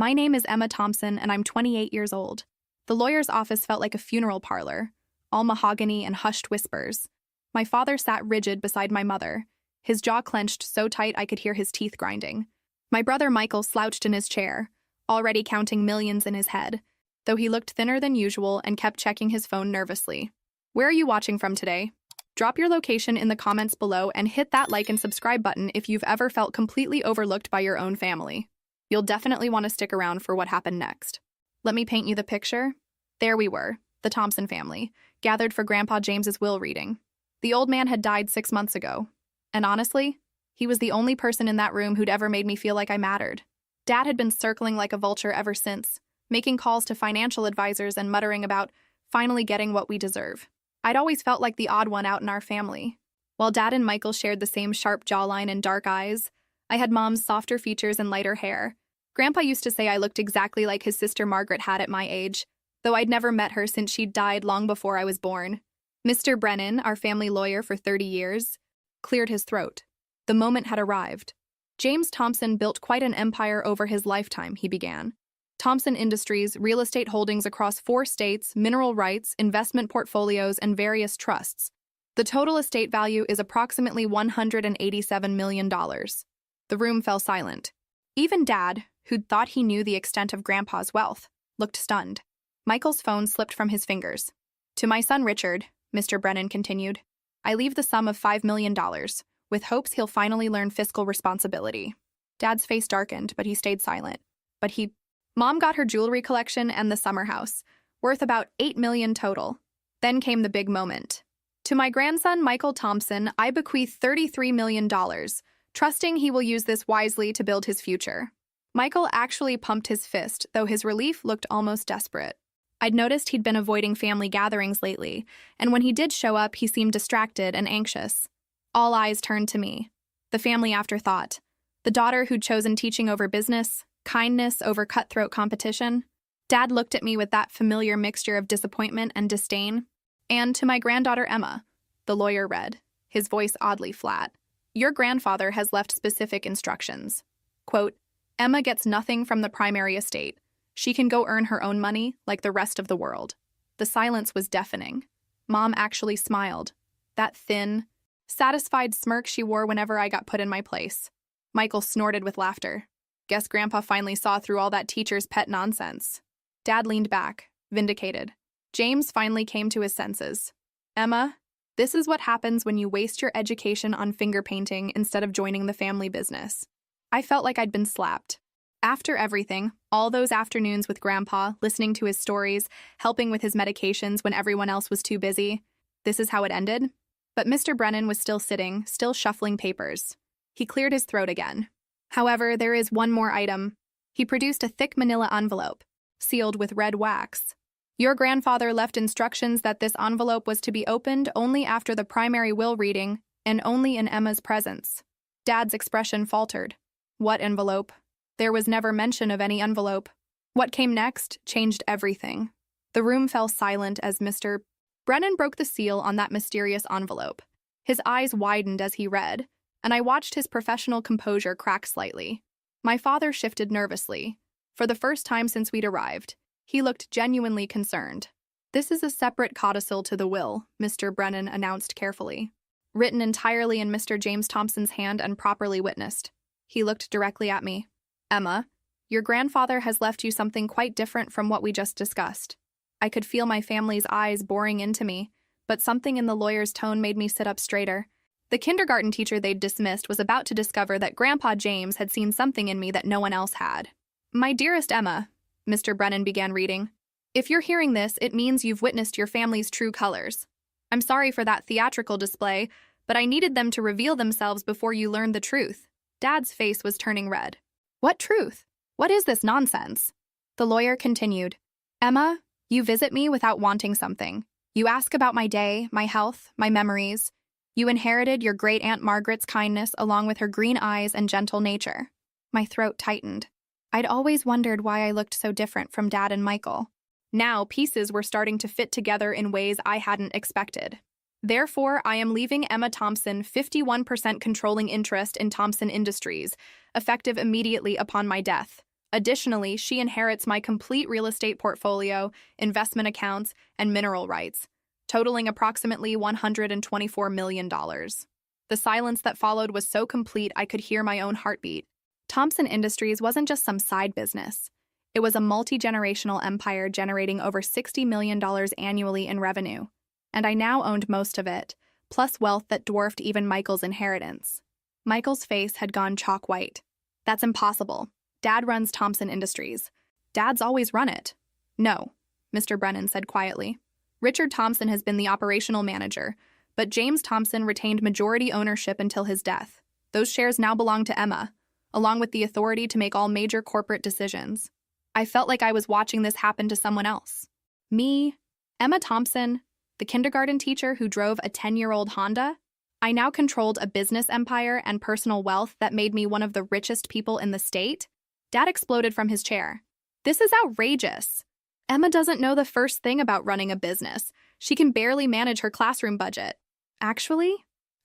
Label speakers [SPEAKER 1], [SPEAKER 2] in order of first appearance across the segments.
[SPEAKER 1] My name is Emma Thompson, and I'm 28 years old. The lawyer's office felt like a funeral parlor, all mahogany and hushed whispers. My father sat rigid beside my mother, his jaw clenched so tight I could hear his teeth grinding. My brother Michael slouched in his chair, already counting millions in his head, though he looked thinner than usual and kept checking his phone nervously. Where are you watching from today? Drop your location in the comments below and hit that like and subscribe button if you've ever felt completely overlooked by your own family. You'll definitely want to stick around for what happened next. Let me paint you the picture. There we were, the Thompson family, gathered for Grandpa James's will reading. The old man had died 6 months ago, and honestly, he was the only person in that room who'd ever made me feel like I mattered. Dad had been circling like a vulture ever since, making calls to financial advisors and muttering about finally getting what we deserve. I'd always felt like the odd one out in our family. While Dad and Michael shared the same sharp jawline and dark eyes, I had Mom's softer features and lighter hair. Grandpa used to say I looked exactly like his sister Margaret had at my age, though I'd never met her since she'd died long before I was born. Mr. Brennan, our family lawyer for 30 years, cleared his throat. The moment had arrived. James Thompson built quite an empire over his lifetime, he began. Thompson Industries, real estate holdings across 4 states, mineral rights, investment portfolios, and various trusts. The total estate value is approximately $187 million. The room fell silent. Even Dad, who'd thought he knew the extent of Grandpa's wealth, looked stunned. Michael's phone slipped from his fingers. To my son Richard, Mr. Brennan continued, I leave the sum of $5 million, with hopes he'll finally learn fiscal responsibility. Dad's face darkened, but he stayed silent. Mom got her jewelry collection and the summer house, worth about $8 million total. Then came the big moment. To my grandson, Michael Thompson, I bequeath $33 million, trusting he will use this wisely to build his future. Michael actually pumped his fist, though his relief looked almost desperate. I'd noticed he'd been avoiding family gatherings lately, and when he did show up, he seemed distracted and anxious. All eyes turned to me. The family afterthought. The daughter who'd chosen teaching over business, kindness over cutthroat competition. Dad looked at me with that familiar mixture of disappointment and disdain. And to my granddaughter Emma, the lawyer read, his voice oddly flat. Your grandfather has left specific instructions. Quote, Emma gets nothing from the primary estate. She can go earn her own money like the rest of the world. The silence was deafening. Mom actually smiled. That thin, satisfied smirk she wore whenever I got put in my place. Michael snorted with laughter. Guess Grandpa finally saw through all that teacher's pet nonsense. Dad leaned back, vindicated. James finally came to his senses. Emma, this is what happens when you waste your education on finger painting instead of joining the family business. I felt like I'd been slapped. After everything, all those afternoons with Grandpa, listening to his stories, helping with his medications when everyone else was too busy, this is how it ended. But Mr. Brennan was still sitting, still shuffling papers. He cleared his throat again. However, there is one more item. He produced a thick manila envelope, sealed with red wax. Your grandfather left instructions that this envelope was to be opened only after the primary will reading and only in Emma's presence. Dad's expression faltered. What envelope? There was never mention of any envelope. What came next changed everything. The room fell silent as Mr. Brennan broke the seal on that mysterious envelope. His eyes widened as he read, and I watched his professional composure crack slightly. My father shifted nervously. For the first time since we'd arrived, he looked genuinely concerned. This is a separate codicil to the will, Mr. Brennan announced carefully. Written entirely in Mr. James Thompson's hand and properly witnessed. He looked directly at me. Emma, your grandfather has left you something quite different from what we just discussed. I could feel my family's eyes boring into me, but something in the lawyer's tone made me sit up straighter. The kindergarten teacher they'd dismissed was about to discover that Grandpa James had seen something in me that no one else had. My dearest Emma, Mr. Brennan began reading, if you're hearing this, it means you've witnessed your family's true colors. I'm sorry for that theatrical display, but I needed them to reveal themselves before you learned the truth. Dad's face was turning red. What truth? What is this nonsense? The lawyer continued. Emma, you visit me without wanting something. You ask about my day, my health, my memories. You inherited your great-aunt Margaret's kindness along with her green eyes and gentle nature. My throat tightened. I'd always wondered why I looked so different from Dad and Michael. Now, pieces were starting to fit together in ways I hadn't expected. Therefore, I am leaving Emma Thompson 51% controlling interest in Thompson Industries, effective immediately upon my death. Additionally, she inherits my complete real estate portfolio, investment accounts, and mineral rights, totaling approximately $124 million. The silence that followed was so complete I could hear my own heartbeat. Thompson Industries wasn't just some side business. It was a multi-generational empire generating over $60 million annually in revenue. And I now owned most of it, plus wealth that dwarfed even Michael's inheritance. Michael's face had gone chalk white. That's impossible. Dad runs Thompson Industries. Dad's always run it. No, Mr. Brennan said quietly. Richard Thompson has been the operational manager, but James Thompson retained majority ownership until his death. Those shares now belong to Emma, along with the authority to make all major corporate decisions. I felt like I was watching this happen to someone else. Me, Emma Thompson, the kindergarten teacher who drove a 10-year-old Honda. I now controlled a business empire and personal wealth that made me one of the richest people in the state. Dad exploded from his chair. This is outrageous. Emma doesn't know the first thing about running a business. She can barely manage her classroom budget. Actually,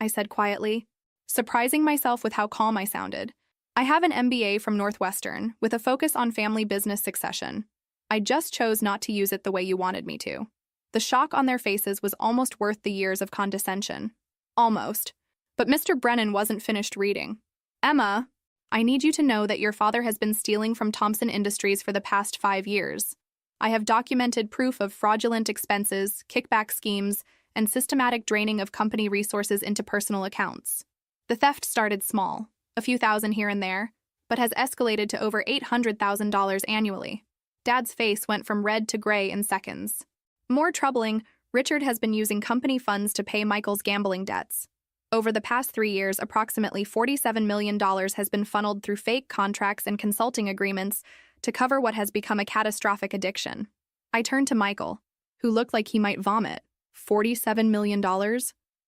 [SPEAKER 1] I said quietly, surprising myself with how calm I sounded. I have an MBA from Northwestern with a focus on family business succession. I just chose not to use it the way you wanted me to. The shock on their faces was almost worth the years of condescension. Almost. But Mr. Brennan wasn't finished reading. Emma, I need you to know that your father has been stealing from Thompson Industries for the past 5 years. I have documented proof of fraudulent expenses, kickback schemes, and systematic draining of company resources into personal accounts. The theft started small, a few thousand here and there, but has escalated to over $800,000 annually. Dad's face went from red to gray in seconds. More troubling, Richard has been using company funds to pay Michael's gambling debts. Over the past 3 years, approximately $47 million has been funneled through fake contracts and consulting agreements to cover what has become a catastrophic addiction. I turned to Michael, who looked like he might vomit. $47 million?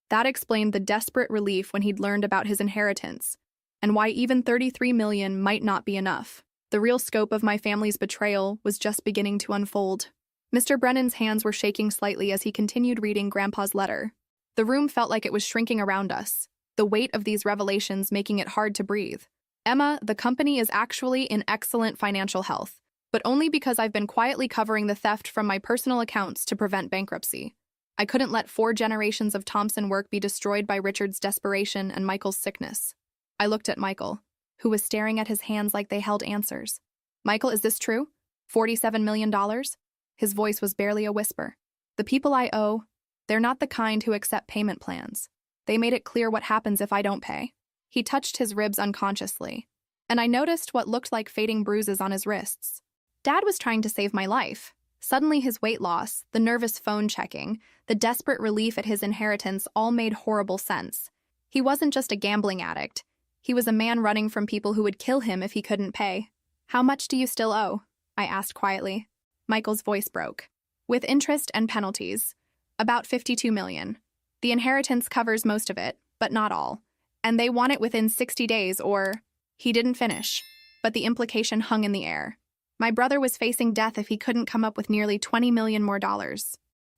[SPEAKER 1] That explained the desperate relief when he'd learned about his inheritance, and why even $33 million might not be enough. The real scope of my family's betrayal was just beginning to unfold. Mr. Brennan's hands were shaking slightly as he continued reading Grandpa's letter. The room felt like it was shrinking around us, the weight of these revelations making it hard to breathe. Emma, the company is actually in excellent financial health, but only because I've been quietly covering the theft from my personal accounts to prevent bankruptcy. I couldn't let 4 generations of Thompson work be destroyed by Richard's desperation and Michael's sickness. I looked at Michael, who was staring at his hands like they held answers. Michael, is this true? $47 million? His voice was barely a whisper. The people I owe, they're not the kind who accept payment plans. They made it clear what happens if I don't pay. He touched his ribs unconsciously, and I noticed what looked like fading bruises on his wrists. Dad was trying to save my life. Suddenly his weight loss, the nervous phone checking, the desperate relief at his inheritance all made horrible sense. He wasn't just a gambling addict. He was a man running from people who would kill him if he couldn't pay. How much do you still owe? I asked quietly. Michael's voice broke. With interest and penalties. About $52 million. The inheritance covers most of it, but not all. And they want it within 60 days or... He didn't finish, but the implication hung in the air. My brother was facing death if he couldn't come up with nearly $20 million more.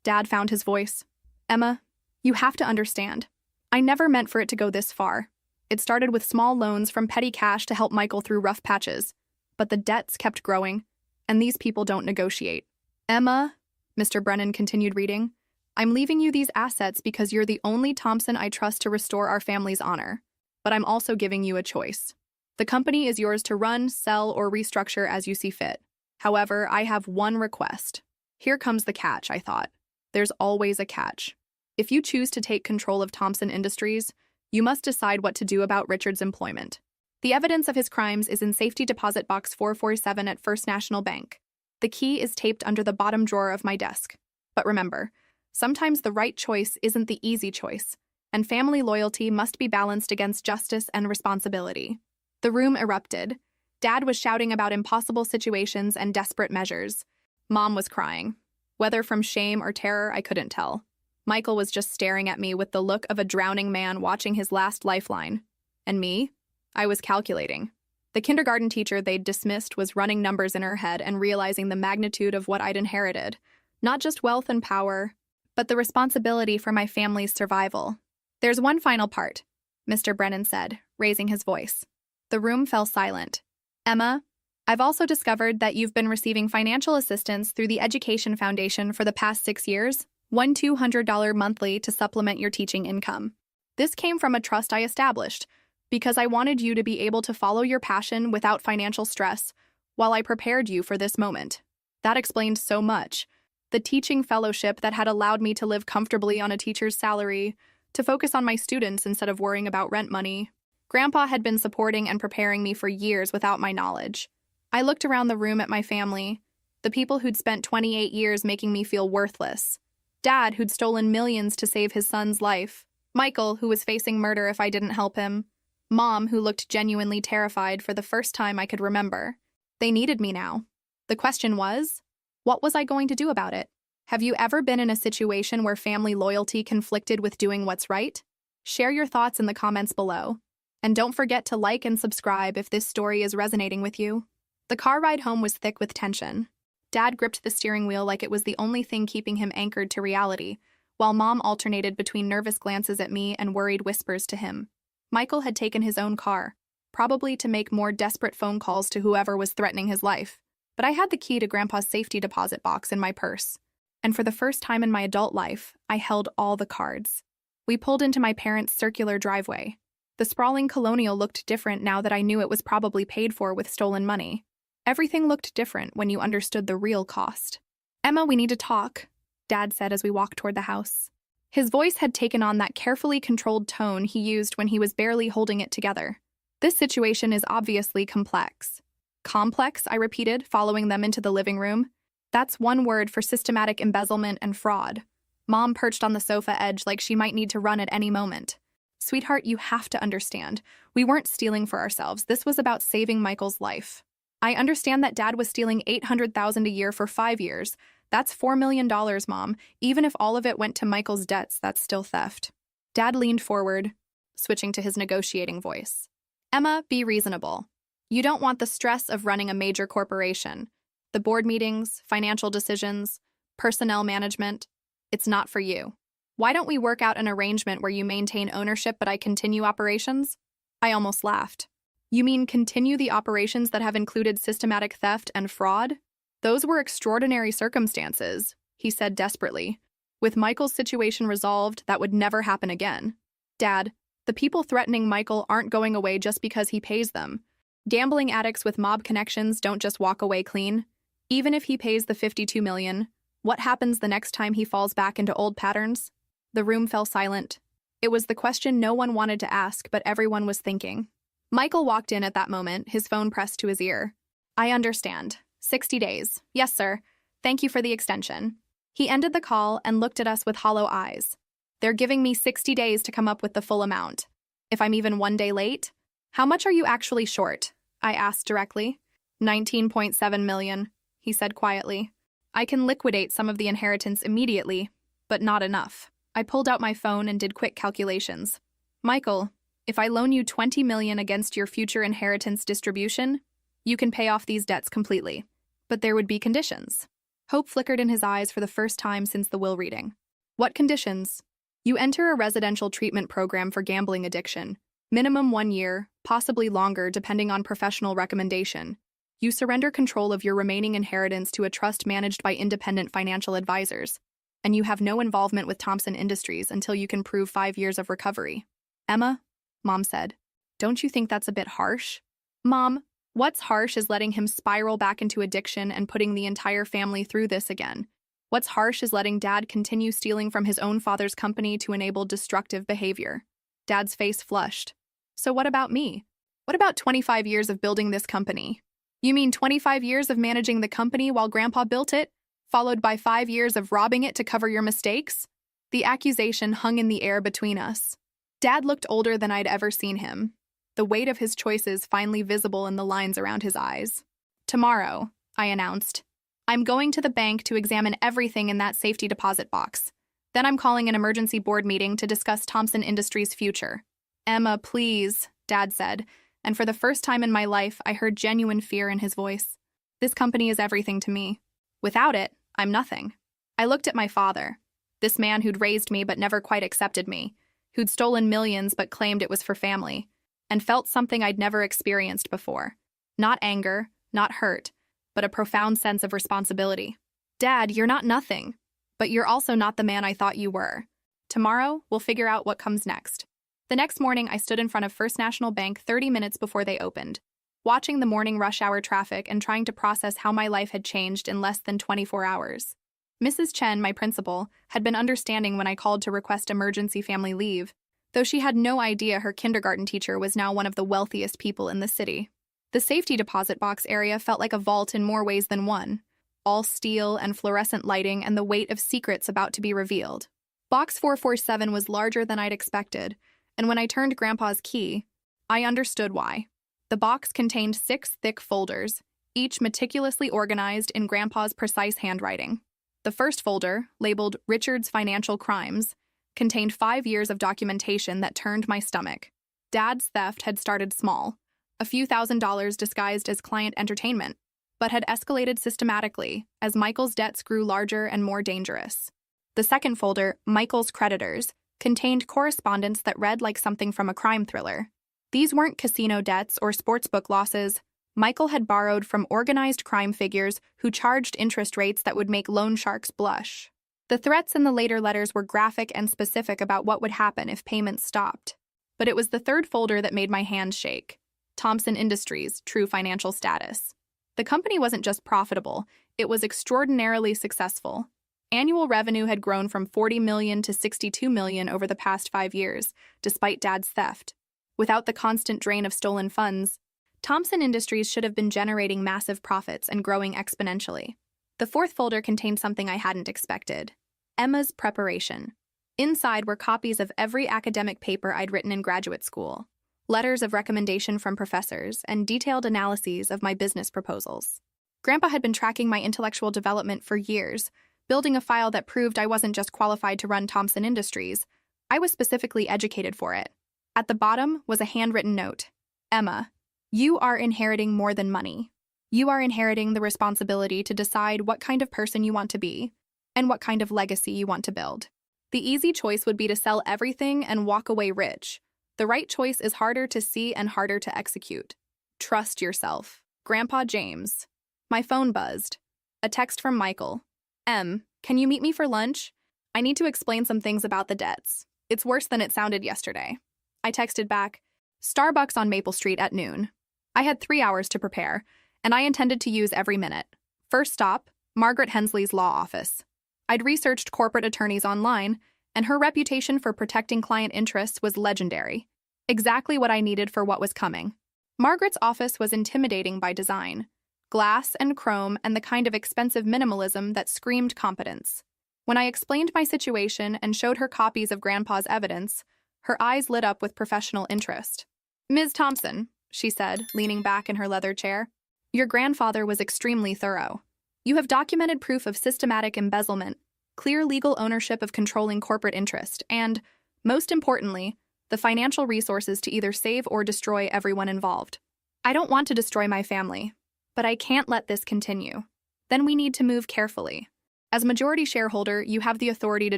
[SPEAKER 1] Dad found his voice. Emma, you have to understand. I never meant for it to go this far. It started with small loans from petty cash to help Michael through rough patches. But the debts kept growing, and these people don't negotiate. Emma, Mr. Brennan continued reading, I'm leaving you these assets because you're the only Thompson I trust to restore our family's honor. But I'm also giving you a choice. The company is yours to run, sell, or restructure as you see fit. However, I have one request. Here comes the catch, I thought. There's always a catch. If you choose to take control of Thompson Industries, you must decide what to do about Richard's employment. The evidence of his crimes is in Safety Deposit Box 447 at First National Bank. The key is taped under the bottom drawer of my desk. But remember, sometimes the right choice isn't the easy choice, and family loyalty must be balanced against justice and responsibility. The room erupted. Dad was shouting about impossible situations and desperate measures. Mom was crying. Whether from shame or terror, I couldn't tell. Michael was just staring at me with the look of a drowning man watching his last lifeline. And me? I was calculating. The kindergarten teacher they'd dismissed was running numbers in her head and realizing the magnitude of what I'd inherited. Not just wealth and power, but the responsibility for my family's survival. There's one final part, Mr. Brennan said, raising his voice. The room fell silent. Emma, I've also discovered that you've been receiving financial assistance through the Education Foundation for the past 6 years, $200 monthly to supplement your teaching income. This came from a trust I established because I wanted you to be able to follow your passion without financial stress while I prepared you for this moment. That explained so much. The teaching fellowship that had allowed me to live comfortably on a teacher's salary, to focus on my students instead of worrying about rent money. Grandpa had been supporting and preparing me for years without my knowledge. I looked around the room at my family, the people who'd spent 28 years making me feel worthless. Dad, who'd stolen millions to save his son's life. Michael, who was facing murder if I didn't help him. Mom, who looked genuinely terrified for the first time I could remember. They needed me now. The question was, what was I going to do about it? Have you ever been in a situation where family loyalty conflicted with doing what's right? Share your thoughts in the comments below. And don't forget to like and subscribe if this story is resonating with you. The car ride home was thick with tension. Dad gripped the steering wheel like it was the only thing keeping him anchored to reality, while Mom alternated between nervous glances at me and worried whispers to him. Michael had taken his own car, probably to make more desperate phone calls to whoever was threatening his life. But I had the key to Grandpa's safety deposit box in my purse. And for the first time in my adult life, I held all the cards. We pulled into my parents' circular driveway. The sprawling colonial looked different now that I knew it was probably paid for with stolen money. Everything looked different when you understood the real cost. "Emma, we need to talk," Dad said as we walked toward the house. His voice had taken on that carefully controlled tone he used when he was barely holding it together. "This situation is obviously complex." "Complex," I repeated, following them into the living room. "That's one word for systematic embezzlement and fraud." Mom perched on the sofa edge like she might need to run at any moment. "Sweetheart, you have to understand. We weren't stealing for ourselves. This was about saving Michael's life. I understand that Dad was stealing $800,000 a year for 5 years. That's $4 million, Mom. Even if all of it went to Michael's debts, that's still theft." Dad leaned forward, switching to his negotiating voice. "Emma, be reasonable. You don't want the stress of running a major corporation. The board meetings, financial decisions, personnel management. It's not for you. Why don't we work out an arrangement where you maintain ownership but I continue operations?" I almost laughed. "You mean continue the operations that have included systematic theft and fraud? Those were extraordinary circumstances," he said desperately. "With Michael's situation resolved, that would never happen again." "Dad, the people threatening Michael aren't going away just because he pays them. Gambling addicts with mob connections don't just walk away clean. Even if he pays the $52 million, what happens the next time he falls back into old patterns?" The room fell silent. It was the question no one wanted to ask, but everyone was thinking. Michael walked in at that moment, his phone pressed to his ear. "I understand. 60 days. Yes, sir. Thank you for the extension." He ended the call and looked at us with hollow eyes. "They're giving me 60 days to come up with the full amount. If I'm even 1 day late?" "How much are you actually short?" I asked directly. $19.7 million, he said quietly. "I can liquidate some of the inheritance immediately, but not enough." I pulled out my phone and did quick calculations. "Michael, if I loan you $20 million against your future inheritance distribution, you can pay off these debts completely. But there would be conditions." Hope flickered in his eyes for the first time since the will reading. "What conditions?" "You enter a residential treatment program for gambling addiction. Minimum 1 year, possibly longer depending on professional recommendation. You surrender control of your remaining inheritance to a trust managed by independent financial advisors. And you have no involvement with Thompson Industries until you can prove 5 years of recovery." "Emma," Mom said, "don't you think that's a bit harsh?" "Mom, what's harsh is letting him spiral back into addiction and putting the entire family through this again. What's harsh is letting Dad continue stealing from his own father's company to enable destructive behavior." Dad's face flushed. "So what about me? What about 25 years of building this company?" "You mean 25 years of managing the company while Grandpa built it, followed by 5 years of robbing it to cover your mistakes?" The accusation hung in the air between us. Dad looked older than I'd ever seen him, the weight of his choices finally visible in the lines around his eyes. "Tomorrow," I announced, "I'm going to the bank to examine everything in that safety deposit box. Then I'm calling an emergency board meeting to discuss Thompson Industries' future." "Emma, please," Dad said, and for the first time in my life, I heard genuine fear in his voice. "This company is everything to me. Without it, I'm nothing." I looked at my father, this man who'd raised me but never quite accepted me, who'd stolen millions but claimed it was for family, and felt something I'd never experienced before. Not anger, not hurt, but a profound sense of responsibility. Dad, you're not nothing, but you're also not the man I thought you were. Tomorrow, we'll figure out what comes next. The next morning, I stood in front of First National Bank 30 minutes before they opened, watching the morning rush hour traffic and trying to process how my life had changed in less than 24 hours. Mrs. Chen, my principal, had been understanding when I called to request emergency family leave, though she had no idea her kindergarten teacher was now one of the wealthiest people in the city. The safety deposit box area felt like a vault in more ways than one, all steel and fluorescent lighting and the weight of secrets about to be revealed. Box 447 was larger than I'd expected, and when I turned Grandpa's key, I understood why. The box contained 6 thick folders, each meticulously organized in Grandpa's precise handwriting. The first folder, labeled Richard's Financial Crimes, contained 5 years of documentation that turned my stomach. Dad's theft had started small, a few $1,000s disguised as client entertainment, but had escalated systematically as Michael's debts grew larger and more dangerous. The second folder, Michael's Creditors, contained correspondence that read like something from a crime thriller. These weren't casino debts or sportsbook losses. Michael had borrowed from organized crime figures who charged interest rates that would make loan sharks blush. The threats in the later letters were graphic and specific about what would happen if payments stopped. But it was the third folder that made my hands shake. Thomson Industries' true financial status. The company wasn't just profitable, it was extraordinarily successful. Annual revenue had grown from $40 million to $62 million over the past 5 years, despite Dad's theft. Without the constant drain of stolen funds, Thomson Industries should have been generating massive profits and growing exponentially. The fourth folder contained something I hadn't expected. Emma's preparation. Inside were copies of every academic paper I'd written in graduate school, letters of recommendation from professors, and detailed analyses of my business proposals. Grandpa had been tracking my intellectual development for years, building a file that proved I wasn't just qualified to run Thomson Industries, I was specifically educated for it. At the bottom was a handwritten note. Emma, you are inheriting more than money. You are inheriting the responsibility to decide what kind of person you want to be and what kind of legacy you want to build. The easy choice would be to sell everything and walk away rich. The right choice is harder to see and harder to execute. Trust yourself. Grandpa James. My phone buzzed. A text from Michael. Can you meet me for lunch? I need to explain some things about the debts. It's worse than it sounded yesterday. I texted back, Starbucks on Maple Street at noon. I had 3 hours to prepare, and I intended to use every minute. First stop, Margaret Hensley's law office. I'd researched corporate attorneys online, and her reputation for protecting client interests was legendary. Exactly what I needed for what was coming. Margaret's office was intimidating by design. Glass and chrome and the kind of expensive minimalism that screamed competence. When I explained my situation and showed her copies of Grandpa's evidence, her eyes lit up with professional interest. Ms. Thompson, she said, leaning back in her leather chair, your grandfather was extremely thorough. You have documented proof of systematic embezzlement, clear legal ownership of controlling corporate interest, and, most importantly, the financial resources to either save or destroy everyone involved. I don't want to destroy my family, but I can't let this continue. Then we need to move carefully. As majority shareholder, you have the authority to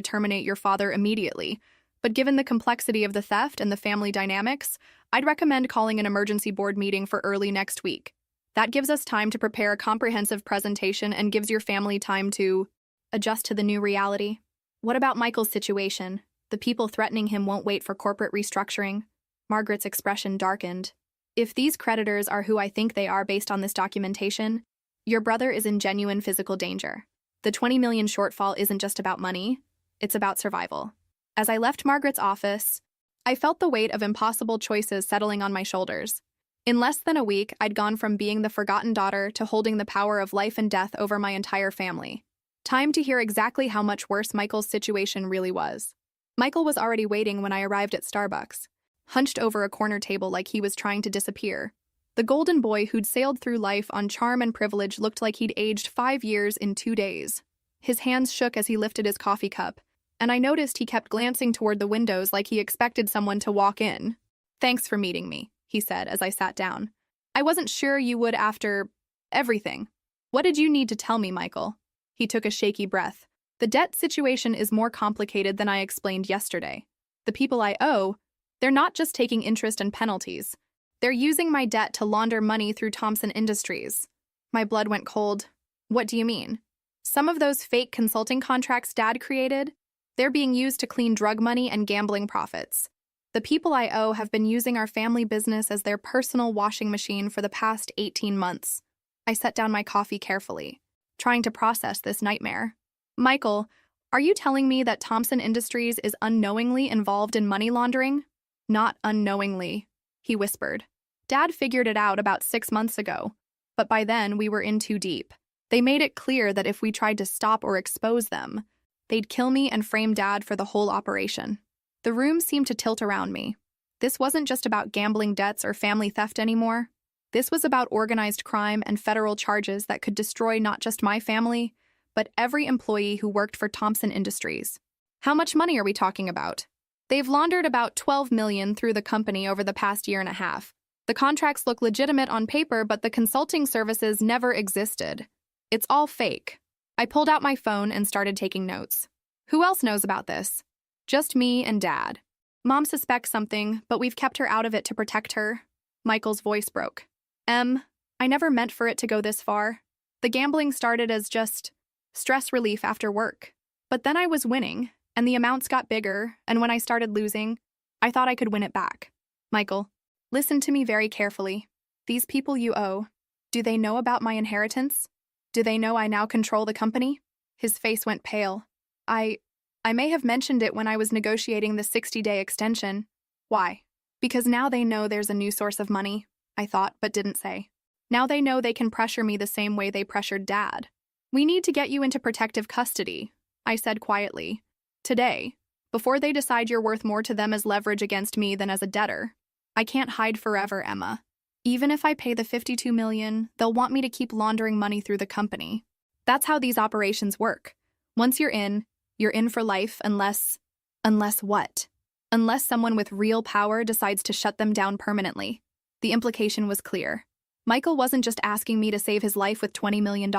[SPEAKER 1] terminate your father immediately, but given the complexity of the theft and the family dynamics, I'd recommend calling an emergency board meeting for early next week. That gives us time to prepare a comprehensive presentation and gives your family time to adjust to the new reality. What about Michael's situation? The people threatening him won't wait for corporate restructuring. Margaret's expression darkened. If these creditors are who I think they are based on this documentation, your brother is in genuine physical danger. The $20 million shortfall isn't just about money, it's about survival. As I left Margaret's office, I felt the weight of impossible choices settling on my shoulders. In less than a week, I'd gone from being the forgotten daughter to holding the power of life and death over my entire family. Time to hear exactly how much worse Michael's situation really was. Michael was already waiting when I arrived at Starbucks, hunched over a corner table like he was trying to disappear. The golden boy who'd sailed through life on charm and privilege looked like he'd aged 5 years in 2 days. His hands shook as he lifted his coffee cup, and I noticed he kept glancing toward the windows like he expected someone to walk in. Thanks for meeting me, he said as I sat down. I wasn't sure you would after everything. What did you need to tell me, Michael? He took a shaky breath. The debt situation is more complicated than I explained yesterday. The people I owe, they're not just taking interest and penalties. They're using my debt to launder money through Thomson Industries. My blood went cold. What do you mean? Some of those fake consulting contracts Dad created? They're being used to clean drug money and gambling profits. The people I owe have been using our family business as their personal washing machine for the past 18 months. I set down my coffee carefully, trying to process this nightmare. Michael, are you telling me that Thompson Industries is unknowingly involved in money laundering? Not unknowingly, he whispered. Dad figured it out about 6 months ago, but by then we were in too deep. They made it clear that if we tried to stop or expose them, they'd kill me and frame Dad for the whole operation. The room seemed to tilt around me. This wasn't just about gambling debts or family theft anymore. This was about organized crime and federal charges that could destroy not just my family, but every employee who worked for Thompson Industries. How much money are we talking about? They've laundered about $12 million through the company over the past year and a half. The contracts look legitimate on paper, but the consulting services never existed. It's all fake. I pulled out my phone and started taking notes. Who else knows about this? Just me and Dad. Mom suspects something, but we've kept her out of it to protect her. Michael's voice broke. I never meant for it to go this far. The gambling started as just stress relief after work. But then I was winning, and the amounts got bigger, and when I started losing, I thought I could win it back. Michael, listen to me very carefully. These people you owe, do they know about my inheritance? Do they know I now control the company? His face went pale. I may have mentioned it when I was negotiating the 60-day extension. Why? Because now they know there's a new source of money, I thought, but didn't say. Now they know they can pressure me the same way they pressured Dad. We need to get you into protective custody, I said quietly. Today, before they decide you're worth more to them as leverage against me than as a debtor. I can't hide forever, Emma. Even if I pay the $52 million, they'll want me to keep laundering money through the company. That's how these operations work. Once you're in for life unless what? Unless someone with real power decides to shut them down permanently. The implication was clear. Michael wasn't just asking me to save his life with $20 million.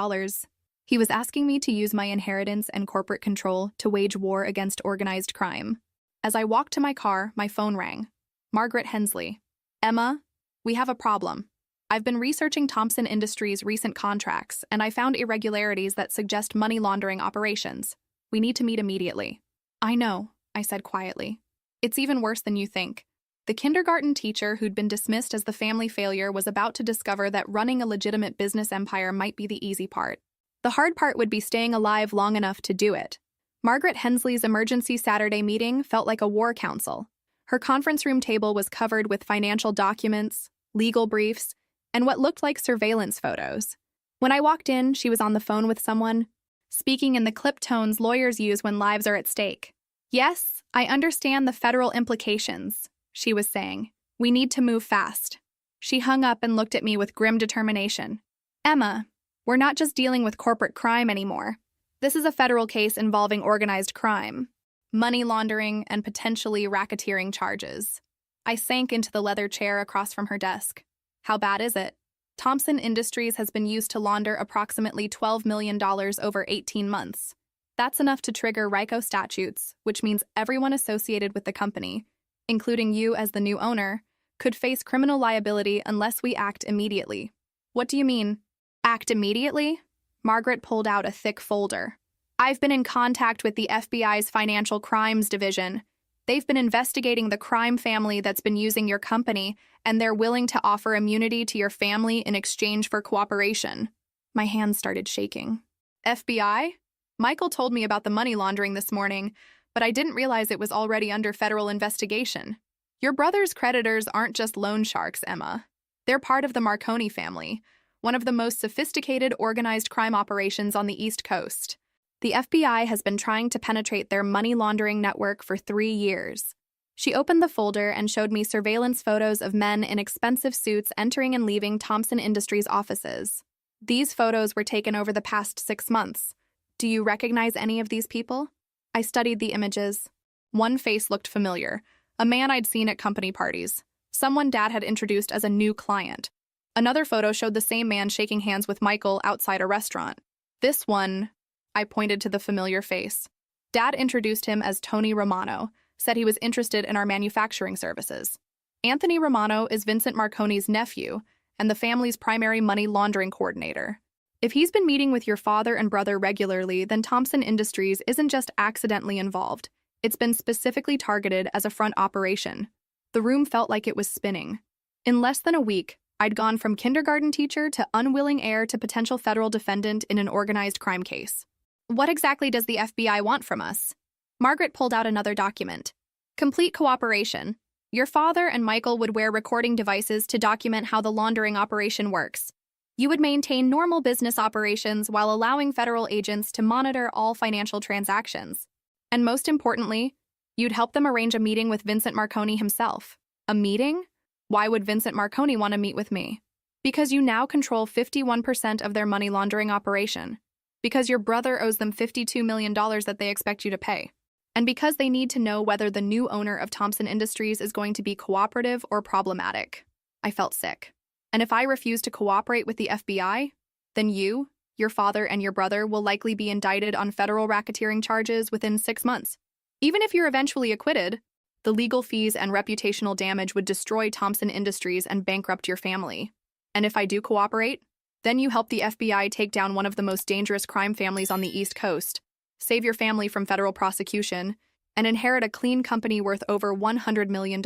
[SPEAKER 1] He was asking me to use my inheritance and corporate control to wage war against organized crime. As I walked to my car, my phone rang. Margaret Hensley. Emma, we have a problem. I've been researching Thompson Industries' recent contracts, and I found irregularities that suggest money laundering operations. We need to meet immediately. I know, I said quietly. It's even worse than you think. The kindergarten teacher who'd been dismissed as the family failure was about to discover that running a legitimate business empire might be the easy part. The hard part would be staying alive long enough to do it. Margaret Hensley's emergency Saturday meeting felt like a war council. Her conference room table was covered with financial documents, legal briefs, and what looked like surveillance photos. When I walked in, she was on the phone with someone, speaking in the clipped tones lawyers use when lives are at stake. Yes, I understand the federal implications, she was saying. We need to move fast. She hung up and looked at me with grim determination. Emma, we're not just dealing with corporate crime anymore. This is a federal case involving organized crime, money laundering, and potentially racketeering charges. I sank into the leather chair across from her desk. How bad is it? Thompson Industries has been used to launder approximately $12 million over 18 months. That's enough to trigger RICO statutes, which means everyone associated with the company, including you as the new owner, could face criminal liability unless we act immediately. What do you mean? Act immediately? Margaret pulled out a thick folder. I've been in contact with the FBI's Financial Crimes Division. They've been investigating the crime family that's been using your company, and they're willing to offer immunity to your family in exchange for cooperation. My hands started shaking. FBI? Michael told me about the money laundering this morning, but I didn't realize it was already under federal investigation. Your brother's creditors aren't just loan sharks, Emma. They're part of the Marconi family, one of the most sophisticated organized crime operations on the East Coast. The FBI has been trying to penetrate their money laundering network for 3 years. She opened the folder and showed me surveillance photos of men in expensive suits entering and leaving Thompson Industries offices. These photos were taken over the past 6 months. Do you recognize any of these people? I studied the images. One face looked familiar, a man I'd seen at company parties, someone Dad had introduced as a new client. Another photo showed the same man shaking hands with Michael outside a restaurant. This one, I pointed to the familiar face. Dad introduced him as Tony Romano, said he was interested in our manufacturing services. Anthony Romano is Vincent Marconi's nephew and the family's primary money laundering coordinator. If he's been meeting with your father and brother regularly, then Thompson Industries isn't just accidentally involved. It's been specifically targeted as a front operation. The room felt like it was spinning. In less than a week, I'd gone from kindergarten teacher to unwilling heir to potential federal defendant in an organized crime case. What exactly does the FBI want from us? Margaret pulled out another document. Complete cooperation. Your father and Michael would wear recording devices to document how the laundering operation works. You would maintain normal business operations while allowing federal agents to monitor all financial transactions. And most importantly, you'd help them arrange a meeting with Vincent Marconi himself. A meeting? Why would Vincent Marconi want to meet with me? Because you now control 51% of their money laundering operation. Because your brother owes them $52 million that they expect you to pay. And because they need to know whether the new owner of Thompson Industries is going to be cooperative or problematic. I felt sick. And if I refuse to cooperate with the FBI, then you, your father, and your brother will likely be indicted on federal racketeering charges within 6 months. Even if you're eventually acquitted, the legal fees and reputational damage would destroy Thompson Industries and bankrupt your family. And if I do cooperate, then you help the FBI take down one of the most dangerous crime families on the East Coast, save your family from federal prosecution, and inherit a clean company worth over $100 million.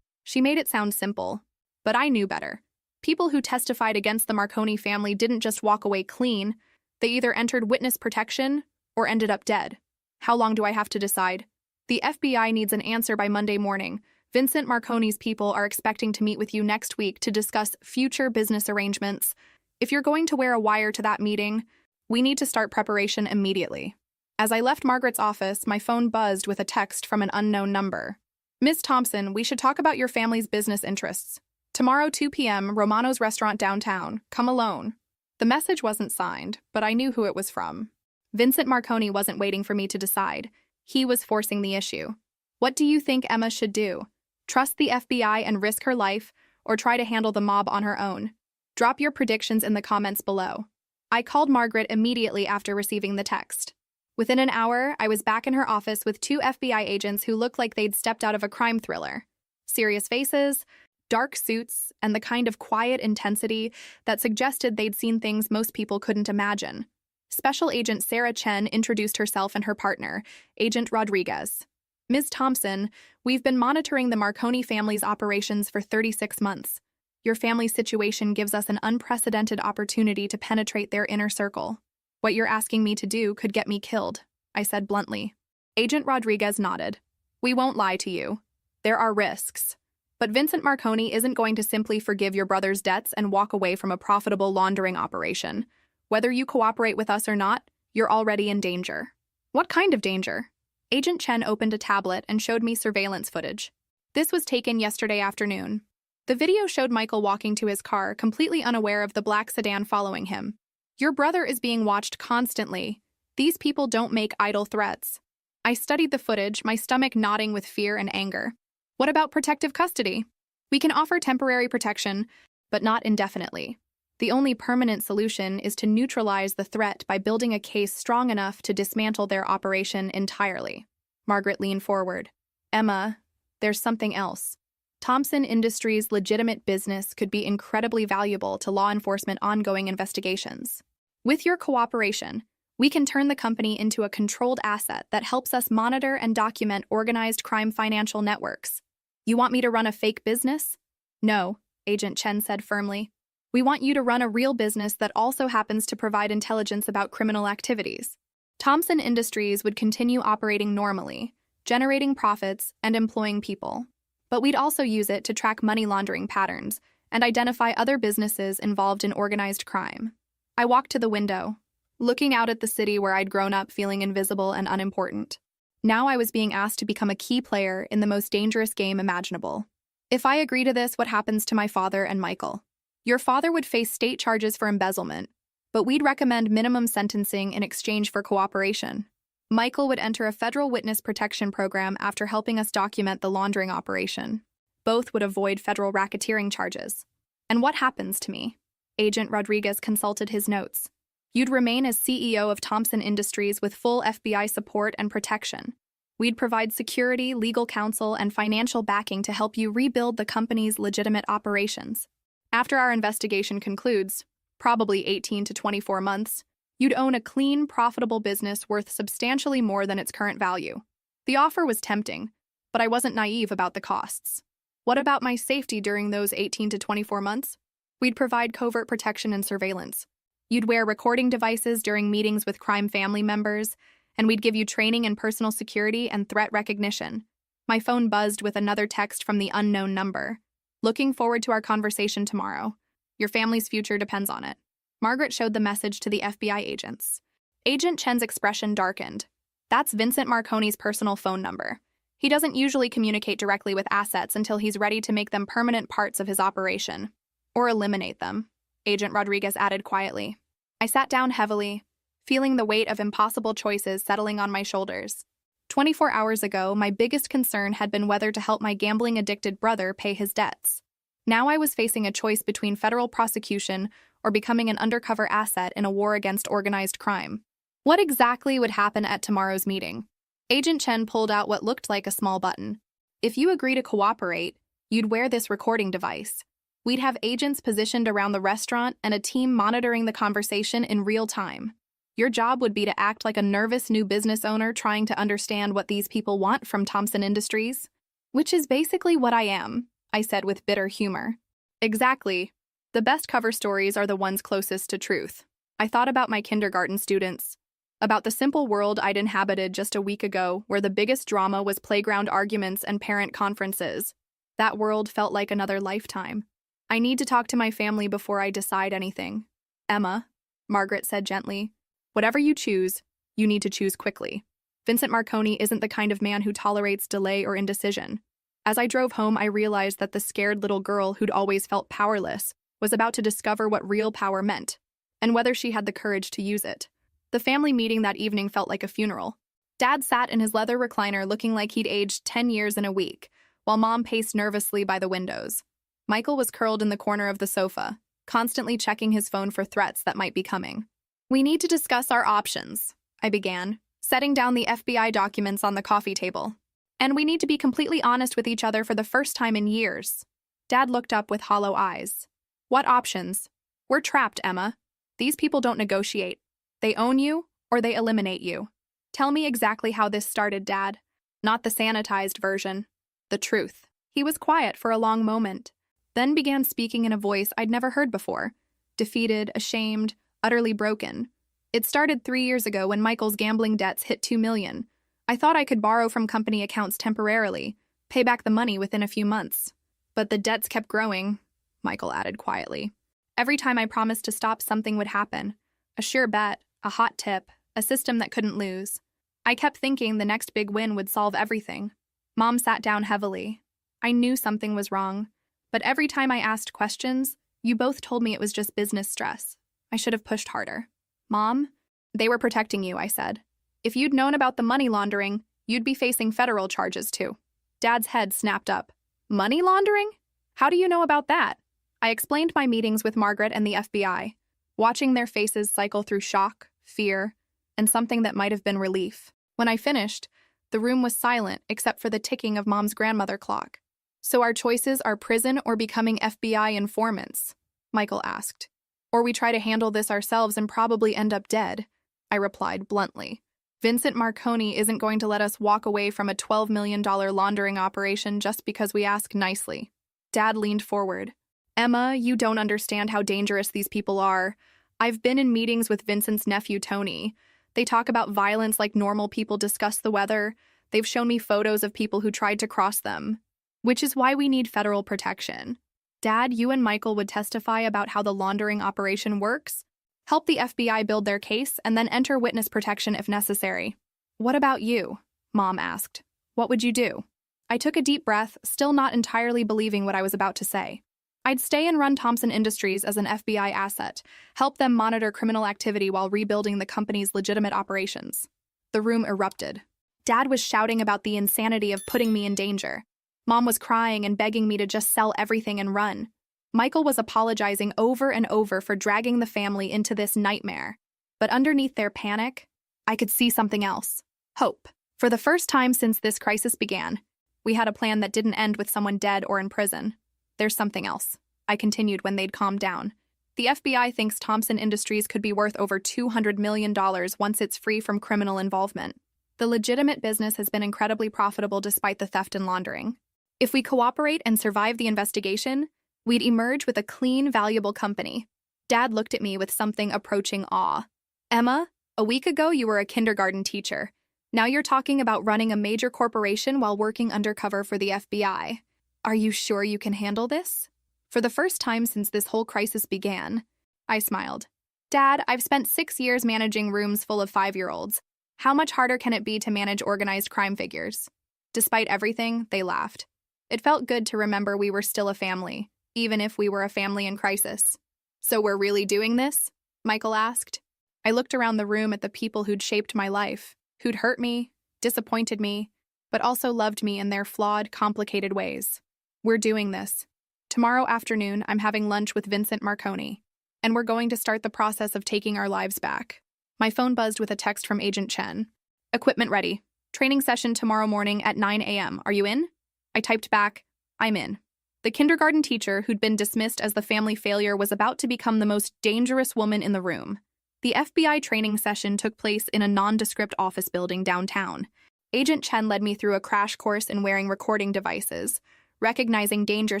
[SPEAKER 1] She made it sound simple, but I knew better. People who testified against the Marconi family didn't just walk away clean, they either entered witness protection or ended up dead. How long do I have to decide? The FBI needs an answer by Monday morning. Vincent Marconi's people are expecting to meet with you next week to discuss future business arrangements. If you're going to wear a wire to that meeting, we need to start preparation immediately. As I left Margaret's office, my phone buzzed with a text from an unknown number. Miss Thompson, we should talk about your family's business interests. Tomorrow 2 p.m., Romano's restaurant downtown. Come alone. The message wasn't signed, but I knew who it was from. Vincent Marconi wasn't waiting for me to decide. He was forcing the issue. What do you think Emma should do? Trust the FBI and risk her life, or try to handle the mob on her own? Drop your predictions in the comments below. I called Margaret immediately after receiving the text. Within an hour, I was back in her office with 2 FBI agents who looked like they'd stepped out of a crime thriller. Serious faces, dark suits, and the kind of quiet intensity that suggested they'd seen things most people couldn't imagine. Special Agent Sarah Chen introduced herself and her partner, Agent Rodriguez. Ms. Thompson, we've been monitoring the Marconi family's operations for 36 months. Your family's situation gives us an unprecedented opportunity to penetrate their inner circle. What you're asking me to do could get me killed, I said bluntly. Agent Rodriguez nodded. We won't lie to you. There are risks. But Vincent Marconi isn't going to simply forgive your brother's debts and walk away from a profitable laundering operation. Whether you cooperate with us or not, you're already in danger. What kind of danger? Agent Chen opened a tablet and showed me surveillance footage. This was taken yesterday afternoon. The video showed Michael walking to his car, completely unaware of the black sedan following him. Your brother is being watched constantly. These people don't make idle threats. I studied the footage, my stomach knotting with fear and anger. What about protective custody? We can offer temporary protection, but not indefinitely. The only permanent solution is to neutralize the threat by building a case strong enough to dismantle their operation entirely. Margaret leaned forward. Emma, there's something else. Thompson Industries' legitimate business could be incredibly valuable to law enforcement ongoing investigations. With your cooperation, we can turn the company into a controlled asset that helps us monitor and document organized crime financial networks. You want me to run a fake business? No, Agent Chen said firmly. We want you to run a real business that also happens to provide intelligence about criminal activities. Thompson Industries would continue operating normally, generating profits and employing people. But we'd also use it to track money laundering patterns and identify other businesses involved in organized crime. I walked to the window, looking out at the city where I'd grown up feeling invisible and unimportant. Now I was being asked to become a key player in the most dangerous game imaginable. If I agree to this, what happens to my father and Michael? Your father would face state charges for embezzlement, but we'd recommend minimum sentencing in exchange for cooperation. Michael would enter a federal witness protection program after helping us document the laundering operation. Both would avoid federal racketeering charges. And what happens to me? Agent Rodriguez consulted his notes. You'd remain as CEO of Thompson Industries with full FBI support and protection. We'd provide security, legal counsel, and financial backing to help you rebuild the company's legitimate operations. After our investigation concludes, probably 18 to 24 months, you'd own a clean, profitable business worth substantially more than its current value. The offer was tempting, but I wasn't naive about the costs. What about my safety during those 18 to 24 months? We'd provide covert protection and surveillance. You'd wear recording devices during meetings with crime family members, and we'd give you training in personal security and threat recognition. My phone buzzed with another text from the unknown number. Looking forward to our conversation tomorrow. Your family's future depends on it. Margaret showed the message to the FBI agents. Agent Chen's expression darkened. That's Vincent Marconi's personal phone number. He doesn't usually communicate directly with assets until he's ready to make them permanent parts of his operation. Or eliminate them, Agent Rodriguez added quietly. I sat down heavily, feeling the weight of impossible choices settling on my shoulders. 24 hours ago, my biggest concern had been whether to help my gambling-addicted brother pay his debts. Now I was facing a choice between federal prosecution or becoming an undercover asset in a war against organized crime. What exactly would happen at tomorrow's meeting? Agent Chen pulled out what looked like a small button. If you agree to cooperate, you'd wear this recording device. We'd have agents positioned around the restaurant and a team monitoring the conversation in real time. Your job would be to act like a nervous new business owner trying to understand what these people want from Thompson Industries. Which is basically what I am, I said with bitter humor. Exactly. The best cover stories are the ones closest to truth. I thought about my kindergarten students, about the simple world I'd inhabited just a week ago where the biggest drama was playground arguments and parent conferences. That world felt like another lifetime. I need to talk to my family before I decide anything. Emma, Margaret said gently, whatever you choose, you need to choose quickly. Vincent Marconi isn't the kind of man who tolerates delay or indecision. As I drove home, I realized that the scared little girl who'd always felt powerless was about to discover what real power meant, and whether she had the courage to use it. The family meeting that evening felt like a funeral. Dad sat in his leather recliner looking like he'd aged 10 years in a week, while Mom paced nervously by the windows. Michael was curled in the corner of the sofa, constantly checking his phone for threats that might be coming. We need to discuss our options, I began, setting down the FBI documents on the coffee table. And we need to be completely honest with each other for the first time in years. Dad looked up with hollow eyes. What options? We're trapped, Emma. These people don't negotiate. They own you, or they eliminate you. Tell me exactly how this started, Dad. Not the sanitized version. The truth. He was quiet for a long moment, then began speaking in a voice I'd never heard before. Defeated, ashamed, utterly broken. It started 3 years ago when Michael's gambling debts hit $2 million. I thought I could borrow from company accounts temporarily, pay back the money within a few months. But the debts kept growing, Michael added quietly. Every time I promised to stop, something would happen. A sure bet, a hot tip, a system that couldn't lose. I kept thinking the next big win would solve everything. Mom sat down heavily. I knew something was wrong, but every time I asked questions, you both told me it was just business stress. I should have pushed harder. Mom, they were protecting you, I said. If you'd known about the money laundering, you'd be facing federal charges too. Dad's head snapped up. Money laundering? How do you know about that? I explained my meetings with Margaret and the FBI, watching their faces cycle through shock, fear, and something that might have been relief. When I finished, the room was silent except for the ticking of Mom's grandmother clock. So our choices are prison or becoming FBI informants? Michael asked. Or we try to handle this ourselves and probably end up dead, I replied bluntly. Vincent Marconi isn't going to let us walk away from a $12 million laundering operation just because we ask nicely. Dad leaned forward. Emma, you don't understand how dangerous these people are. I've been in meetings with Vincent's nephew, Tony. They talk about violence like normal people discuss the weather. They've shown me photos of people who tried to cross them. Which is why we need federal protection. Dad, you and Michael would testify about how the laundering operation works, help the FBI build their case, and then enter witness protection if necessary. What about you? Mom asked. What would you do? I took a deep breath, still not entirely believing what I was about to say. I'd stay and run Thompson Industries as an FBI asset, help them monitor criminal activity while rebuilding the company's legitimate operations. The room erupted. Dad was shouting about the insanity of putting me in danger. Mom was crying and begging me to just sell everything and run. Michael was apologizing over and over for dragging the family into this nightmare. But underneath their panic, I could see something else. Hope. For the first time since this crisis began, we had a plan that didn't end with someone dead or in prison. There's something else, I continued when they'd calmed down. The FBI thinks Thompson Industries could be worth over $200 million once it's free from criminal involvement. The legitimate business has been incredibly profitable despite the theft and laundering. If we cooperate and survive the investigation, we'd emerge with a clean, valuable company. Dad looked at me with something approaching awe. Emma, a week ago you were a kindergarten teacher. Now you're talking about running a major corporation while working undercover for the FBI. Are you sure you can handle this? For the first time since this whole crisis began, I smiled. Dad, I've spent 6 years managing rooms full of 5-year-olds. How much harder can it be to manage organized crime figures? Despite everything, they laughed. It felt good to remember we were still a family, even if we were a family in crisis. So we're really doing this? Michael asked. I looked around the room at the people who'd shaped my life, who'd hurt me, disappointed me, but also loved me in their flawed, complicated ways. We're doing this. Tomorrow afternoon, I'm having lunch with Vincent Marconi, and we're going to start the process of taking our lives back. My phone buzzed with a text from Agent Chen. Equipment ready. Training session tomorrow morning at 9 a.m. Are you in? I typed back, I'm in. The kindergarten teacher who'd been dismissed as the family failure was about to become the most dangerous woman in the room. The FBI training session took place in a nondescript office building downtown. Agent Chen led me through a crash course in wearing recording devices, recognizing danger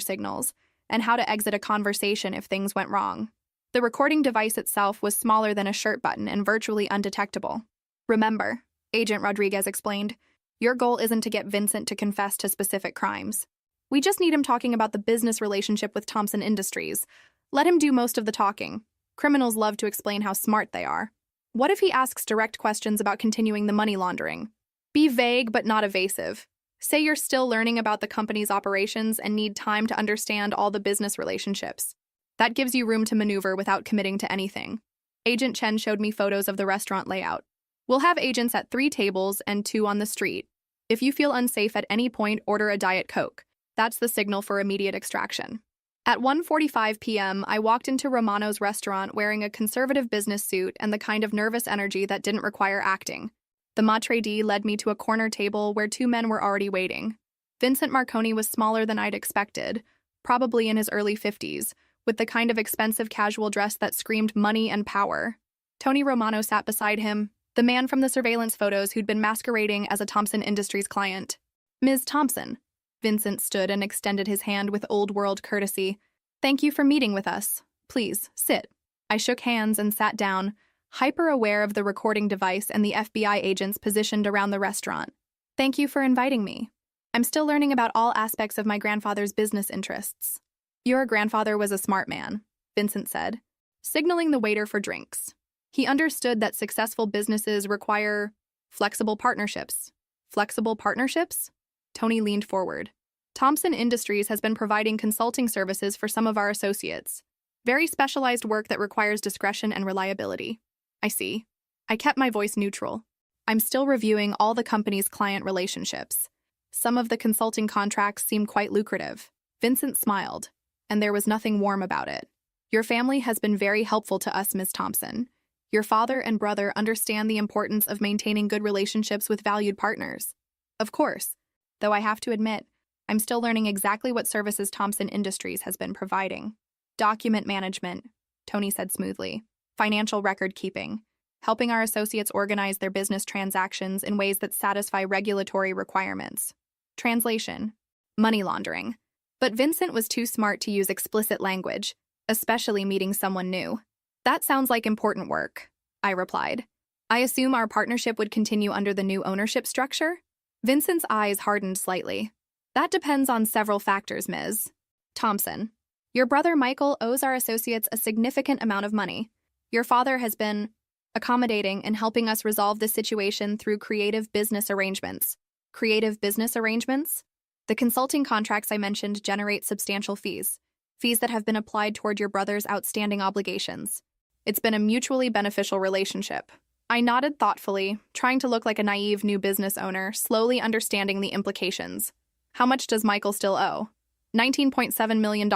[SPEAKER 1] signals, and how to exit a conversation if things went wrong. The recording device itself was smaller than a shirt button and virtually undetectable. Remember, Agent Rodriguez explained, your goal isn't to get Vincent to confess to specific crimes. We just need him talking about the business relationship with Thompson Industries. Let him do most of the talking. Criminals love to explain how smart they are. What if he asks direct questions about continuing the money laundering? Be vague but not evasive. Say you're still learning about the company's operations and need time to understand all the business relationships. That gives you room to maneuver without committing to anything. Agent Chen showed me photos of the restaurant layout. We'll have agents at 3 tables and 2 on the street. If you feel unsafe at any point, order a Diet Coke. That's the signal for immediate extraction. At 1:45 p.m., I walked into Romano's restaurant wearing a conservative business suit and the kind of nervous energy that didn't require acting. The maitre d' led me to a corner table where 2 men were already waiting. Vincent Marconi was smaller than I'd expected, probably in his early 50s, with the kind of expensive casual dress that screamed money and power. Tony Romano sat beside him, the man from the surveillance photos who'd been masquerading as a Thompson Industries client. Ms. Thompson. Vincent stood and extended his hand with old-world courtesy. Thank you for meeting with us. Please, sit. I shook hands and sat down, hyper-aware of the recording device and the FBI agents positioned around the restaurant. Thank you for inviting me. I'm still learning about all aspects of my grandfather's business interests. Your grandfather was a smart man, Vincent said, signaling the waiter for drinks. He understood that successful businesses require flexible partnerships. Flexible partnerships? Tony leaned forward. Thompson Industries has been providing consulting services for some of our associates. Very specialized work that requires discretion and reliability. I see. I kept my voice neutral. I'm still reviewing all the company's client relationships. Some of the consulting contracts seem quite lucrative. Vincent smiled, and there was nothing warm about it. Your family has been very helpful to us, Ms. Thompson. Your father and brother understand the importance of maintaining good relationships with valued partners. Of course, though I have to admit, I'm still learning exactly what services Thompson Industries has been providing. Document management, Tony said smoothly. Financial record keeping, helping our associates organize their business transactions in ways that satisfy regulatory requirements. Translation, money laundering. But Vincent was too smart to use explicit language, especially meeting someone new. That sounds like important work, I replied. I assume our partnership would continue under the new ownership structure? Vincent's eyes hardened slightly. That depends on several factors, Ms. Thompson. Your brother Michael owes our associates a significant amount of money. Your father has been accommodating and helping us resolve this situation through creative business arrangements. Creative business arrangements? The consulting contracts I mentioned generate substantial fees that have been applied toward your brother's outstanding obligations. It's been a mutually beneficial relationship. I nodded thoughtfully, trying to look like a naive new business owner, slowly understanding the implications. How much does Michael still owe? $19.7 million,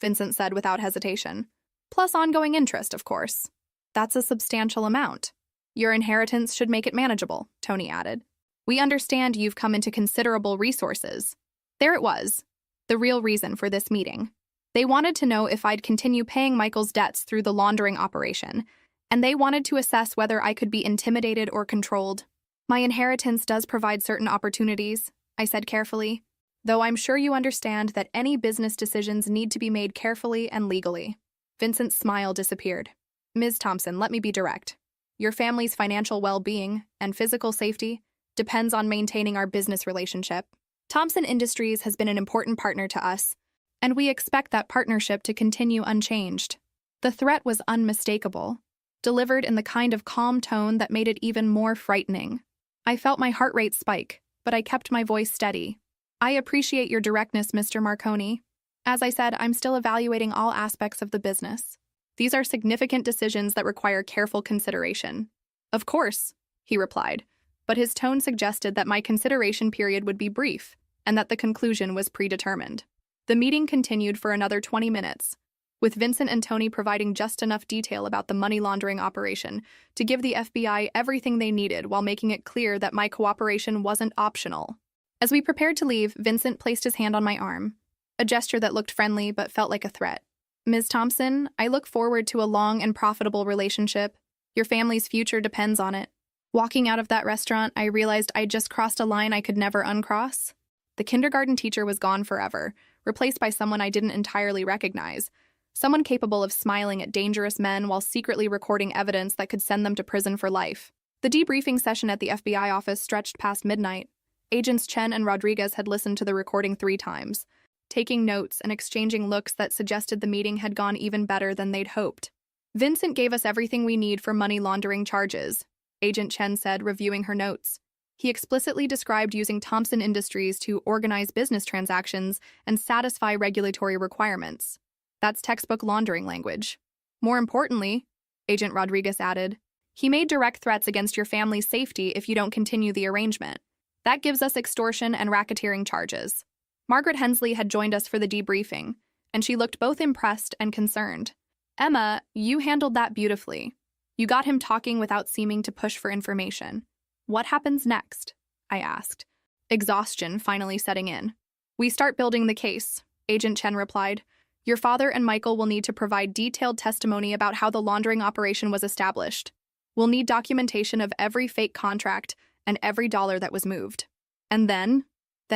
[SPEAKER 1] Vincent said without hesitation. Plus ongoing interest, of course. That's a substantial amount. Your inheritance should make it manageable, Tony added. We understand you've come into considerable resources. There it was, the real reason for this meeting. They wanted to know if I'd continue paying Michael's debts through the laundering operation, and they wanted to assess whether I could be intimidated or controlled. My inheritance does provide certain opportunities, I said carefully, though I'm sure you understand that any business decisions need to be made carefully and legally. Vincent's smile disappeared. Ms. Thompson, let me be direct. Your family's financial well-being and physical safety depends on maintaining our business relationship. Thompson Industries has been an important partner to us, and we expect that partnership to continue unchanged. The threat was unmistakable, delivered in the kind of calm tone that made it even more frightening. I felt my heart rate spike, but I kept my voice steady. I appreciate your directness, Mr. Marconi. As I said, I'm still evaluating all aspects of the business. These are significant decisions that require careful consideration. Of course, he replied, but his tone suggested that my consideration period would be brief and that the conclusion was predetermined. The meeting continued for another 20 minutes, with Vincent and Tony providing just enough detail about the money laundering operation to give the FBI everything they needed while making it clear that my cooperation wasn't optional. As we prepared to leave, Vincent placed his hand on my arm, a gesture that looked friendly but felt like a threat. Ms. Thompson, I look forward to a long and profitable relationship. Your family's future depends on it. Walking out of that restaurant, I realized I'd just crossed a line I could never uncross. The kindergarten teacher was gone forever, replaced by someone I didn't entirely recognize, someone capable of smiling at dangerous men while secretly recording evidence that could send them to prison for life. The debriefing session at the FBI office stretched past midnight. Agents Chen and Rodriguez had listened to the recording 3 times, taking notes and exchanging looks that suggested the meeting had gone even better than they'd hoped. Vincent gave us everything we need for money laundering charges, Agent Chen said, reviewing her notes. He explicitly described using Thompson Industries to organize business transactions and satisfy regulatory requirements. That's textbook laundering language. More importantly, Agent Rodriguez added, he made direct threats against your family's safety if you don't continue the arrangement. That gives us extortion and racketeering charges. Margaret Hensley had joined us for the debriefing, and she looked both impressed and concerned. Emma, you handled that beautifully. You got him talking without seeming to push for information. What happens next? I asked, exhaustion finally setting in. We start building the case, Agent Chen replied. Your father and Michael will need to provide detailed testimony about how the laundering operation was established. We'll need documentation of every fake contract and every dollar that was moved. And then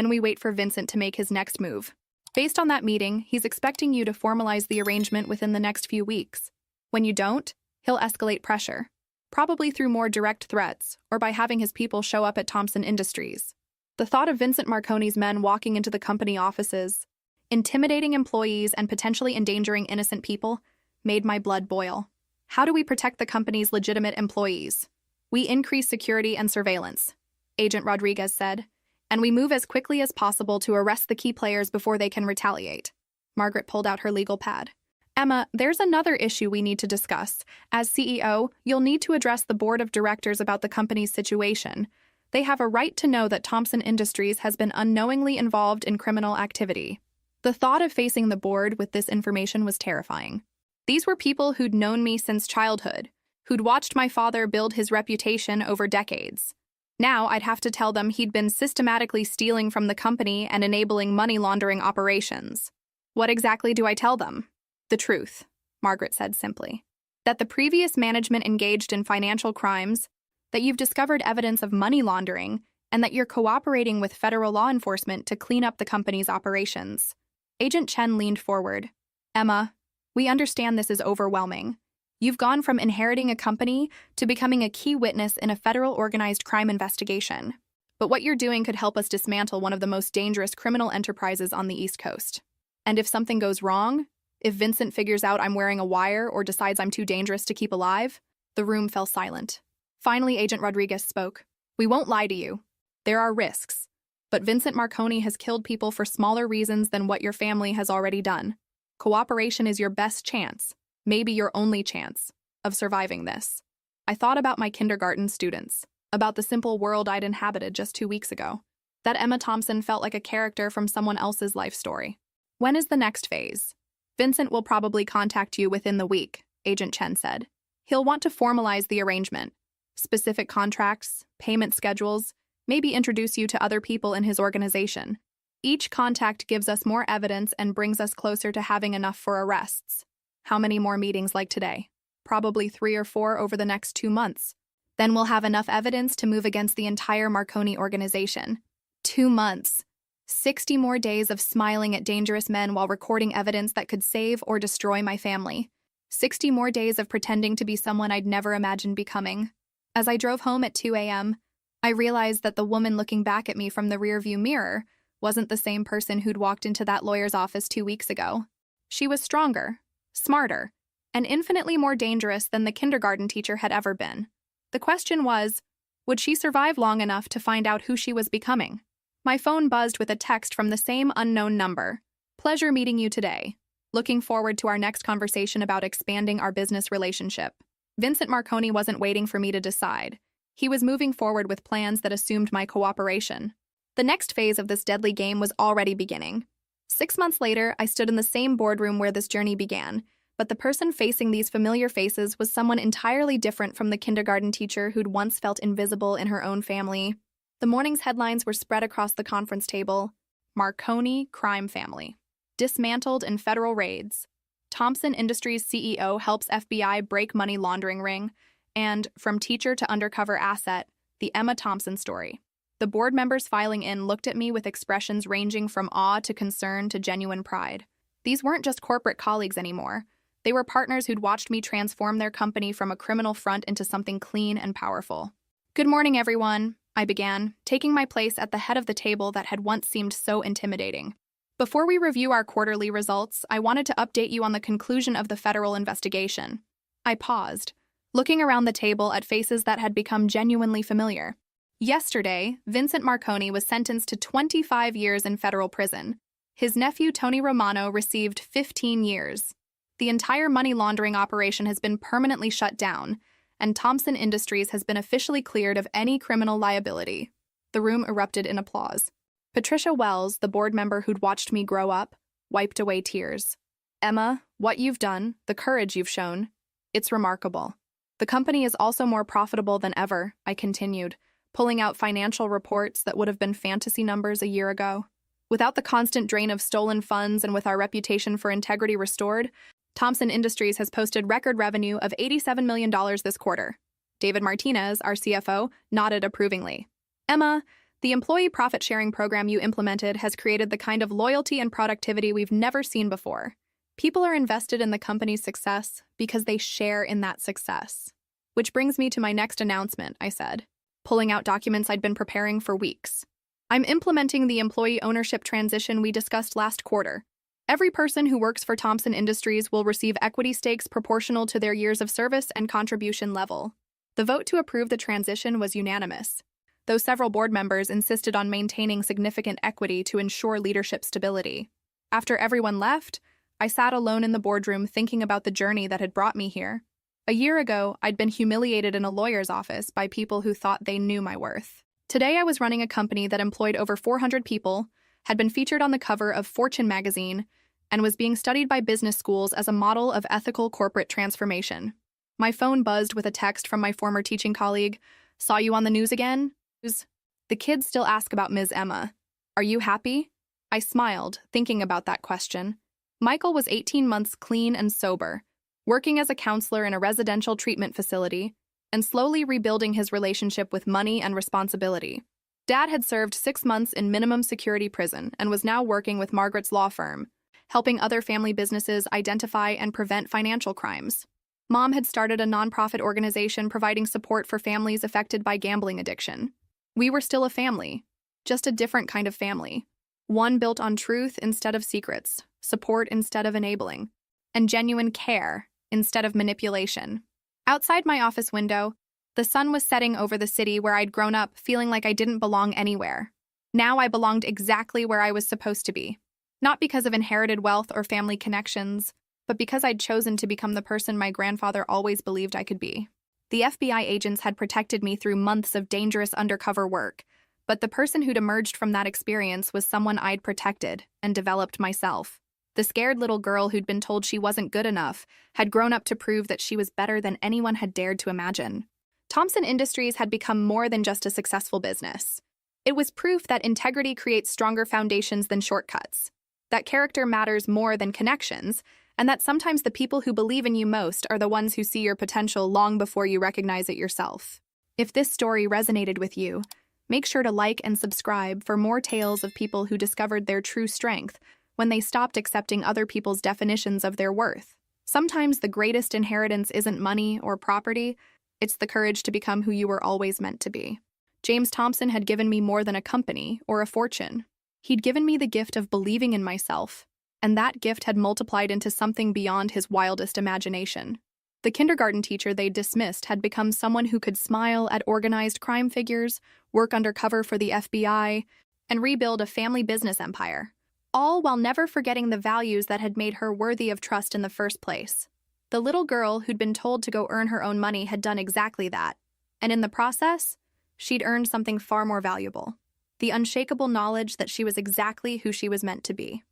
[SPEAKER 1] we wait for Vincent to make his next move. Based on that meeting, he's expecting you to formalize the arrangement within the next few weeks. When you don't, he'll escalate pressure, probably through more direct threats or by having his people show up at Thompson Industries. The thought of Vincent Marconi's men walking into the company offices, intimidating employees and potentially endangering innocent people, made my blood boil. How do we protect the company's legitimate employees? We increase security and surveillance, Agent Rodriguez said, and we move as quickly as possible to arrest the key players before they can retaliate. Margaret pulled out her legal pad. Emma, there's another issue we need to discuss. As CEO, you'll need to address the board of directors about the company's situation. They have a right to know that Thompson Industries has been unknowingly involved in criminal activity. The thought of facing the board with this information was terrifying. These were people who'd known me since childhood, who'd watched my father build his reputation over decades. Now I'd have to tell them he'd been systematically stealing from the company and enabling money laundering operations. What exactly do I tell them? The truth, Margaret said simply. That the previous management engaged in financial crimes, that you've discovered evidence of money laundering, and that you're cooperating with federal law enforcement to clean up the company's operations. Agent Chen leaned forward. Emma, we understand this is overwhelming. You've gone from inheriting a company to becoming a key witness in a federal organized crime investigation. But what you're doing could help us dismantle one of the most dangerous criminal enterprises on the East Coast. And if something goes wrong, if Vincent figures out I'm wearing a wire or decides I'm too dangerous to keep alive, the room fell silent. Finally, Agent Rodriguez spoke. We won't lie to you. There are risks. But Vincent Marconi has killed people for smaller reasons than what your family has already done. Cooperation is your best chance, maybe your only chance, of surviving this. I thought about my kindergarten students, about the simple world I'd inhabited just 2 weeks ago. That Emma Thompson felt like a character from someone else's life story. When is the next phase? Vincent will probably contact you within the week, Agent Chen said. He'll want to formalize the arrangement, specific contracts, payment schedules, maybe introduce you to other people in his organization. Each contact gives us more evidence and brings us closer to having enough for arrests. How many more meetings like today? Probably 3 or 4 over the next 2 months. Then we'll have enough evidence to move against the entire Marconi organization. 2 months. 60 more days of smiling at dangerous men while recording evidence that could save or destroy my family. 60 more days of pretending to be someone I'd never imagined becoming. As I drove home at 2 a.m., I realized that the woman looking back at me from the rearview mirror wasn't the same person who'd walked into that lawyer's office 2 weeks ago. She was stronger, smarter, and infinitely more dangerous than the kindergarten teacher had ever been. The question was, would she survive long enough to find out who she was becoming? My phone buzzed with a text from the same unknown number. Pleasure meeting you today. Looking forward to our next conversation about expanding our business relationship. Vincent Marconi wasn't waiting for me to decide. He was moving forward with plans that assumed my cooperation. The next phase of this deadly game was already beginning. 6 months later, I stood in the same boardroom where this journey began, but the person facing these familiar faces was someone entirely different from the kindergarten teacher who'd once felt invisible in her own family. The morning's headlines were spread across the conference table. Marconi crime family. Dismantled in federal raids. Thompson Industries CEO helps FBI break money laundering ring. And from teacher to undercover asset, the Emma Thompson story. The board members filing in looked at me with expressions ranging from awe to concern to genuine pride. These weren't just corporate colleagues anymore. They were partners who'd watched me transform their company from a criminal front into something clean and powerful. Good morning, everyone, I began, taking my place at the head of the table that had once seemed so intimidating. Before we review our quarterly results, I wanted to update you on the conclusion of the federal investigation. I paused, looking around the table at faces that had become genuinely familiar. Yesterday, Vincent Marconi was sentenced to 25 years in federal prison. His nephew, Tony Romano, received 15 years. The entire money laundering operation has been permanently shut down, and Thompson Industries has been officially cleared of any criminal liability. The room erupted in applause. Patricia Wells, the board member who'd watched me grow up, wiped away tears. Emma, what you've done, the courage you've shown, it's remarkable. The company is also more profitable than ever, I continued, pulling out financial reports that would have been fantasy numbers a year ago. Without the constant drain of stolen funds and with our reputation for integrity restored, Thompson Industries has posted record revenue of $87 million this quarter. David Martinez, our CFO, nodded approvingly. Emma, the employee profit-sharing program you implemented has created the kind of loyalty and productivity we've never seen before. People are invested in the company's success because they share in that success. Which brings me to my next announcement, I said, pulling out documents I'd been preparing for weeks. I'm implementing the employee ownership transition we discussed last quarter. Every person who works for Thompson Industries will receive equity stakes proportional to their years of service and contribution level. The vote to approve the transition was unanimous, though several board members insisted on maintaining significant equity to ensure leadership stability. After everyone left, I sat alone in the boardroom thinking about the journey that had brought me here. A year ago, I'd been humiliated in a lawyer's office by people who thought they knew my worth. Today, I was running a company that employed over 400 people, had been featured on the cover of Fortune magazine, and was being studied by business schools as a model of ethical corporate transformation. My phone buzzed with a text from my former teaching colleague. Saw you on the news again? The kids still ask about Ms. Emma. Are you happy? I smiled, thinking about that question. Michael was 18 months clean and sober, working as a counselor in a residential treatment facility, and slowly rebuilding his relationship with money and responsibility. Dad had served 6 months in minimum security prison and was now working with Margaret's law firm, helping other family businesses identify and prevent financial crimes. Mom had started a nonprofit organization providing support for families affected by gambling addiction. We were still a family, just a different kind of family. One built on truth instead of secrets, support instead of enabling, and genuine care instead of manipulation. Outside my office window, the sun was setting over the city where I'd grown up, feeling like I didn't belong anywhere. Now I belonged exactly where I was supposed to be. Not because of inherited wealth or family connections, but because I'd chosen to become the person my grandfather always believed I could be. The FBI agents had protected me through months of dangerous undercover work, but the person who'd emerged from that experience was someone I'd protected and developed myself. The scared little girl who'd been told she wasn't good enough had grown up to prove that she was better than anyone had dared to imagine. Thompson Industries had become more than just a successful business. It was proof that integrity creates stronger foundations than shortcuts, that character matters more than connections, and that sometimes the people who believe in you most are the ones who see your potential long before you recognize it yourself. If this story resonated with you, make sure to like and subscribe for more tales of people who discovered their true strength when they stopped accepting other people's definitions of their worth. Sometimes the greatest inheritance isn't money or property, it's the courage to become who you were always meant to be. James Thompson had given me more than a company or a fortune. He'd given me the gift of believing in myself, and that gift had multiplied into something beyond his wildest imagination. The kindergarten teacher they'd dismissed had become someone who could smile at organized crime figures, work undercover for the FBI, and rebuild a family business empire, all while never forgetting the values that had made her worthy of trust in the first place. The little girl who'd been told to go earn her own money had done exactly that, and in the process, she'd earned something far more valuable: the unshakable knowledge that she was exactly who she was meant to be.